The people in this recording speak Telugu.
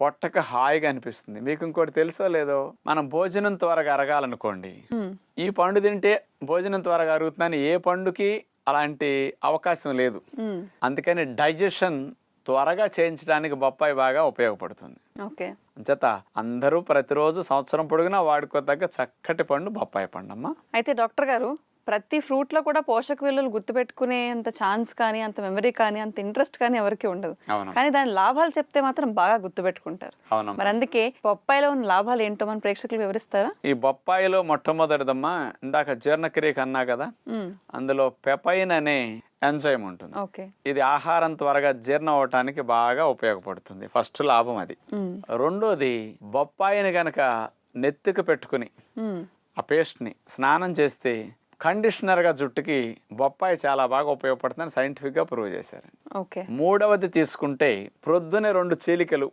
పొట్టకు హాయిగా అనిపిస్తుంది. మీకు ఇంకోటి తెలుసో లేదో, మనం భోజనం త్వరగా అరగాలనుకోండి, ఈ పండు తింటే భోజనం త్వరగా అరుగుతుందని ఏ పండుకి అలాంటి అవకాశం లేదు. అందుకని డైజెషన్ త్వరగా చేయించడానికి బొప్పాయి బాగా ఉపయోగపడుతుంది. ఓకే. అంచేత అందరూ ప్రతిరోజు సంవత్సరం పొడుగునా వాడుకోదగ్గ చక్కటి పండు బొప్పాయి పండు అమ్మా. అయితే డాక్టర్ గారు, ప్రతి ఫ్రూట్ లో కూడా పోషక విలువలు గుర్తుపెట్టుకునే అంత ఛాన్స్ కానీ, అంత మెమరీ కానీ, అంత ఇంట్రెస్ట్ కానీ ఎవరికి ఉండదు. అవును, కానీ దాని లాభాలు చెప్తే మాత్రం బాగా గుర్తుపెట్టుకుంటారు. అవునమ్మా. మరి అందుకే బొప్పాయిలో ఉన్న లాభాలు ఏంటో మన ప్రేక్షకులు వివరిస్తారా? ఈ బొప్పాయిలో మొట్టమొదటిదమ్మా, ఇందాక జీర్ణక్రియకి అన్నా కదా, అందులో పెపైన్ అనే ఎంజైమ్ ఉంటుంది. ఓకే. ఇది ఆహారం త్వరగా జీర్ణం అవటానికి బాగా ఉపయోగపడుతుంది. ఫస్ట్ లాభం అది. రెండోది, బొప్పాయిని గనక నెత్తికి పెట్టుకుని ఆ పేస్ట్ని స్నానం చేస్తే కండిషనర్గా జుట్టుకి బొప్పాయి చాలా బాగా ఉపయోగపడుతుందని సైంటిఫిక్గా ప్రూవ్ చేశారు. ఓకే. మూడవది తీసుకుంటే, ప్రొద్దునే 2 చీలికలు